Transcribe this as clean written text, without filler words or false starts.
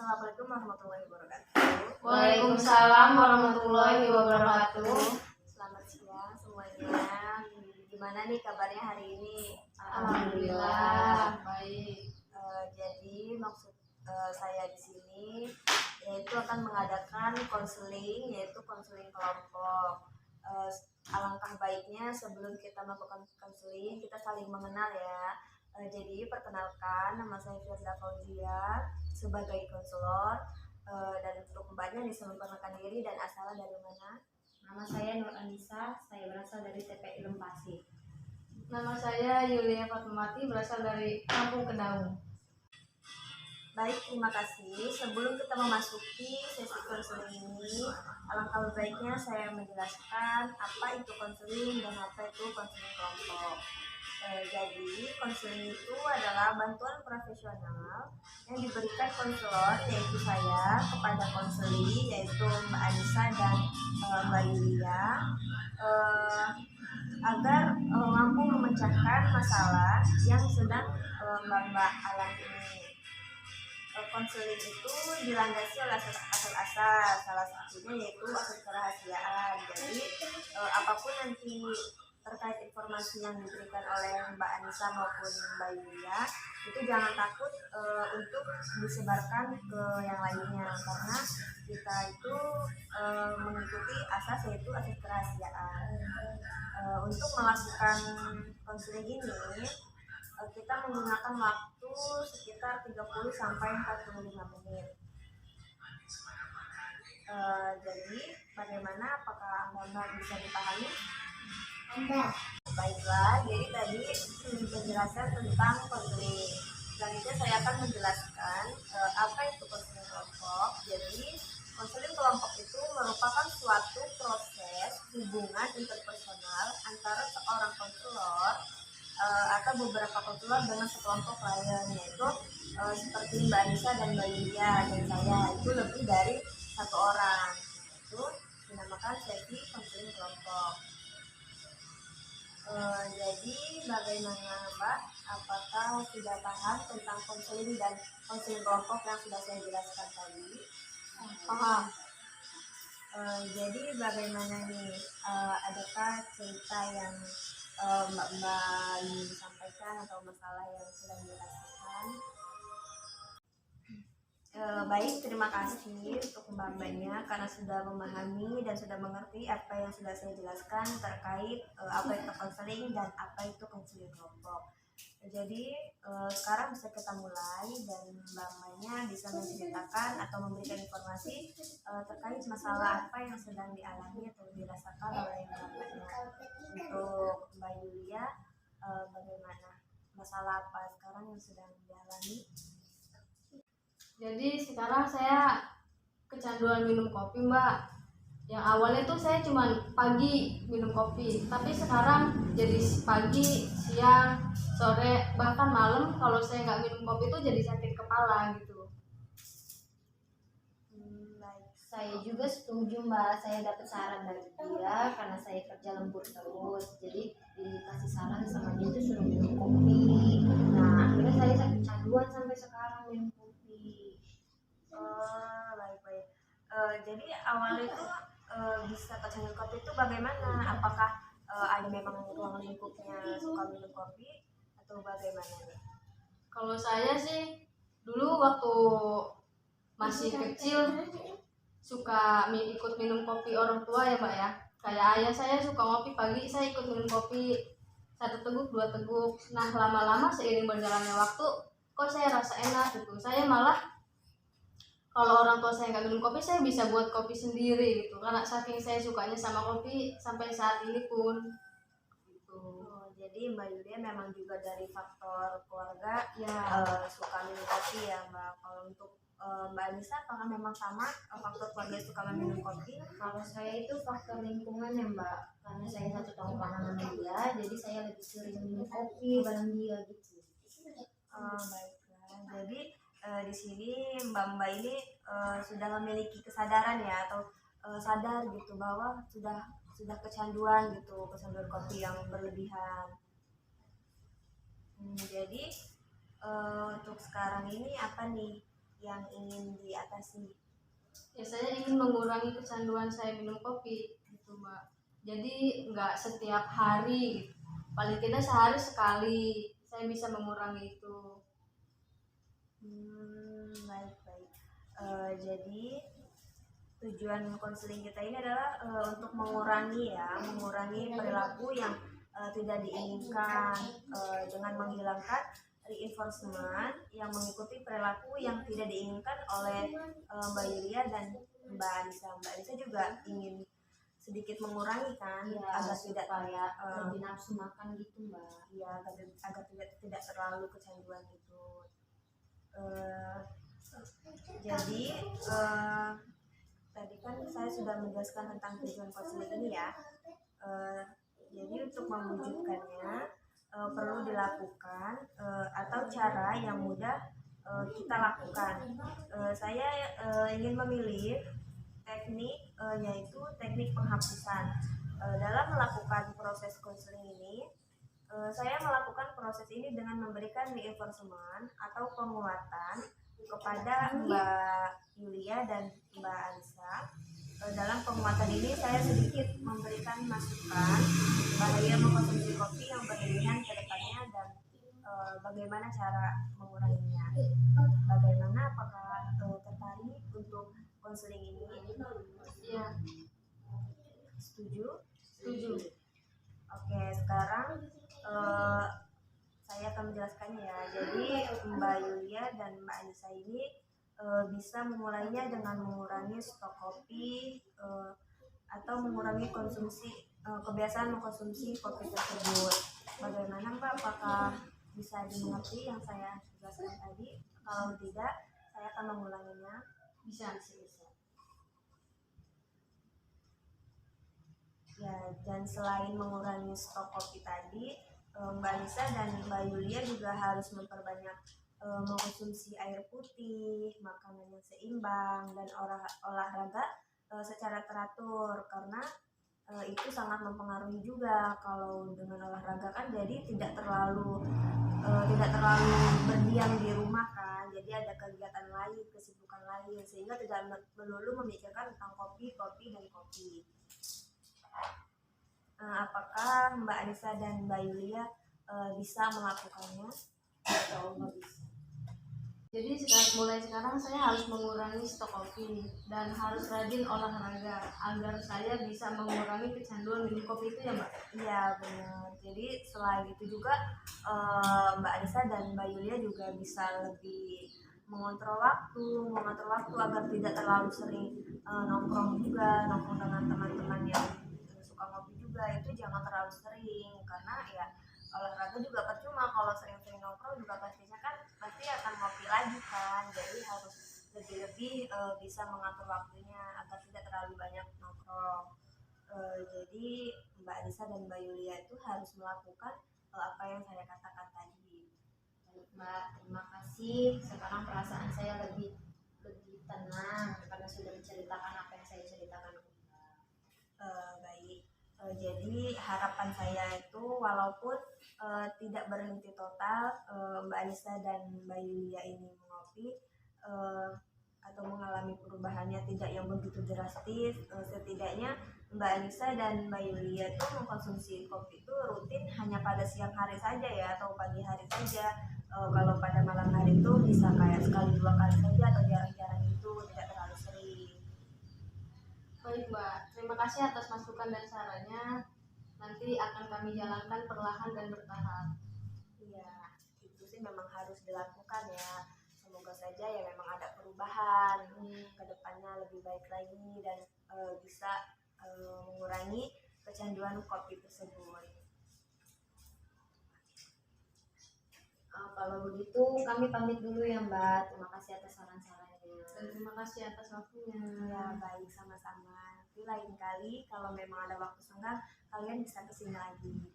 Assalamualaikum warahmatullahi wabarakatuh. Waalaikumsalam warahmatullahi wabarakatuh. Selamat siang semuanya. Gimana nih kabarnya hari ini? Alhamdulillah baik. Jadi maksud saya di sini yaitu akan mengadakan konseling, yaitu konseling kelompok. Alangkah baiknya sebelum kita melakukan konseling kita saling mengenal ya. Jadi perkenalkan, nama saya Firza Fauzia sebagai konselor, dan untuk mbaknya bisa memperkenalkan diri dan asalnya dari mana. Nama saya Nur Anissa, saya berasal dari TPI Lempasi. Nama saya Yulia Fatmawati, berasal dari Kampung Kedaung. Baik, terima kasih. Sebelum kita memasuki sesi konseling ini, alangkah baiknya saya menjelaskan apa itu konseling dan apa itu konseling kelompok. Jadi, konseling itu adalah bantuan profesional yang diberikan konselor, yaitu saya, kepada konseli, yaitu Mbak Anissa dan Mbak Yulia, agar mampu memecahkan masalah yang sedang Mbak alami ini. Konseling itu dilandasi oleh asas-asas, salah satunya yaitu asas kerahasiaan. Jadi apapun nanti terkait informasi yang diberikan oleh Mbak Anissa maupun Mbak Yulia itu jangan takut untuk disebarkan ke yang lainnya, karena kita itu mengikuti asas yaitu asas kerahasiaan. Untuk melakukan konseling ini kita menggunakan waktu sekitar 30 sampai 45 menit. Jadi bagaimana, apakah Mbak bisa dipahami? Baiklah, jadi tadi penjelasan tentang konseling. Selanjutnya saya akan menjelaskan apa itu konseling kelompok. Jadi konseling kelompok itu merupakan suatu proses hubungan interpersonal antara seorang konselor atau beberapa konselor dengan sekelompok klien, yaitu seperti Mbak Anissa dan Mbak Yulia dan saya, itu lebih dari satu orang. Itu dinamakan sesi konseling kelompok. Jadi bagaimana Mbak? Apakah sudah paham tentang konseling dan konseling kelompok yang sudah saya jelaskan tadi? Paham. Jadi bagaimana nih? Adakah cerita yang Mbak ingin sampaikan atau masalah yang sedang dirasakan? Baik, terima kasih untuk mbak-mbaknya karena sudah memahami dan sudah mengerti apa yang sudah saya jelaskan terkait apa itu konseling dan apa itu konseling kelompok. Jadi sekarang bisa kita mulai dan mbak-mbaknya bisa menceritakan atau memberikan informasi terkait masalah apa yang sedang dialami atau dirasakan oleh mbak-mbaknya. Untuk Mbak Yulia, bagaimana, masalah apa sekarang yang sedang dialami? Jadi sekarang saya kecanduan minum kopi, Mbak. Yang awalnya tuh saya cuma pagi minum kopi, tapi sekarang jadi pagi, siang, sore, bahkan malam kalau saya nggak minum kopi tuh jadi sakit kepala gitu. Baik, saya juga setuju Mbak. Saya dapat saran dari dia karena saya kerja lembur terus. Jadi dikasih saran sama dia tuh suruh minum kopi. Nah, akhirnya saya kecanduan sampai sekarang minum kopi. Baik. Jadi awalnya itu bisa kecanduan kopi itu bagaimana? Apakah ada memang ruang lingkupnya suka minum kopi atau bagaimana nih? Kalau saya sih dulu waktu masih kecil suka ikut minum kopi orang tua ya Mbak ya. Kayak ayah saya suka ngopi pagi, saya ikut minum kopi 1 teguk 2 teguk. Nah lama-lama seiring berjalannya waktu kok saya rasa enak gitu. Saya malah kalau orang tua saya nggak minum kopi, saya bisa buat kopi sendiri gitu. Karena saking saya sukanya sama kopi sampai saat ini pun gitu. Jadi Mbak Yulia memang juga dari faktor keluarga Ya. Suka minum kopi ya Mbak. Kalau untuk Mbak Anissa, apakah memang sama faktor keluarga suka minum kopi? Kalau saya itu faktor lingkungan ya Mbak. Karena saya satu tongkrongan sama dia, jadi saya lebih sering minum kopi bareng dia gitu. Baiklah. Jadi di sini mbak-mbak ini sudah memiliki kesadaran ya, atau sadar gitu bahwa sudah kecanduan kopi yang berlebihan. Jadi untuk sekarang ini apa nih yang ingin diatasi? Ya saya ingin mengurangi kecanduan saya minum kopi gitu Mbak. Jadi nggak setiap hari, paling tidak sehari sekali saya bisa mengurangi itu. Baik baik. Jadi tujuan konseling kita ini adalah untuk mengurangi perilaku yang tidak diinginkan dengan menghilangkan reinforcement yang mengikuti perilaku yang tidak diinginkan oleh Mbak Yulia dan Mbak Anissa. Mbak Anissa juga ingin sedikit mengurangi kan Ya, agar tidak supaya lebih nafsu makan gitu Mbak. ya agar tidak terlalu kecanduan itu. Jadi tadi kan saya sudah menjelaskan tentang tujuan konseling ini ya. Jadi untuk mewujudkannya perlu dilakukan atau cara yang mudah kita lakukan. Saya ingin memilih teknik yaitu teknik penghapusan. Dalam melakukan proses konseling ini, saya melakukan proses ini dengan memberikan reinforcement atau penguatan kepada Mbak Yulia dan Mbak Anissa. Dalam penguatan ini saya sedikit memberikan masukan bahaya mengkonsumsi kopi yang berlebihan ke depannya dan bagaimana cara menguranginya. Bagaimana, apakah tertarik untuk konseling ini? Ya, Setuju? setuju. Oke, sekarang saya akan menjelaskannya ya. Jadi Mbak Yulia dan Mbak Anissa ini bisa memulainya dengan mengurangi stok kopi atau mengurangi kebiasaan mengkonsumsi kopi tersebut. Bagaimana Mbak? Apakah bisa dimengerti yang saya jelaskan tadi? Kalau tidak, saya akan mengulanginya. Bisa. Ya, dan selain mengurangi stok kopi tadi, Mbak Anissa dan Mbak Yulia juga harus memperbanyak mengkonsumsi air putih, makanan yang seimbang, dan olahraga secara teratur karena itu sangat mempengaruhi juga. Kalau dengan olahraga kan jadi tidak terlalu berdiam di rumah kan, jadi ada kegiatan lain, kesibukan lain, sehingga tidak melulu memikirkan tentang kopi dan kopi. Apakah Mbak Anissa dan Mbak Yulia bisa melakukannya atau nggak bisa? Jadi mulai sekarang saya harus mengurangi stok kopi dan harus rajin olahraga agar saya bisa mengurangi kecanduan minum kopi itu ya Mbak. Iya benar. Jadi selain itu juga Mbak Anissa dan Mbak Yulia juga bisa lebih mengontrol waktu agar tidak terlalu sering nongkrong dengan teman-teman yang suka ngopi juga. Itu jangan terlalu sering karena ya olahraga juga percuma kalau sering-sering nongkrong juga pastinya kan pasti akan ngopi lagi kan. Jadi harus lebih bisa mengatur waktunya agar tidak terlalu banyak nongkrong. Jadi Mbak Anissa dan Mbak Yulia itu harus melakukan apa yang saya katakan tadi. Baik Mbak, terima kasih. Sekarang perasaan saya lebih tenang karena sudah menceritakan apa yang saya ceritakan ke Mbak. Baik. Jadi harapan saya itu walaupun tidak berhenti total, Mbak Anissa dan Mbak Yulia ini mengopi atau mengalami perubahannya tidak yang begitu drastis, setidaknya Mbak Anissa dan Mbak Yulia itu mengkonsumsi kopi itu rutin hanya pada siang hari saja ya, atau pagi hari saja. Kalau pada malam hari itu bisa kayak sekali 2 kali saja atau jarang-jarang itu, tidak terlalu sering. Baik Mbak, terima kasih atas masukan dan sarannya. Nanti akan kami jalankan perlahan dan bertahap. Iya, itu sih memang harus dilakukan ya. Semoga saja ya memang ada perubahan ke depannya lebih baik lagi dan bisa mengurangi kecanduan kopi tersebut. Kalau begitu kami pamit dulu ya Mbak. Terima kasih atas saran-sarannya. Dan terima kasih atas waktunya. Ya, baik, sama-sama. Nanti lain kali kalau memang ada waktu senggang, kalian bisa kesini lagi.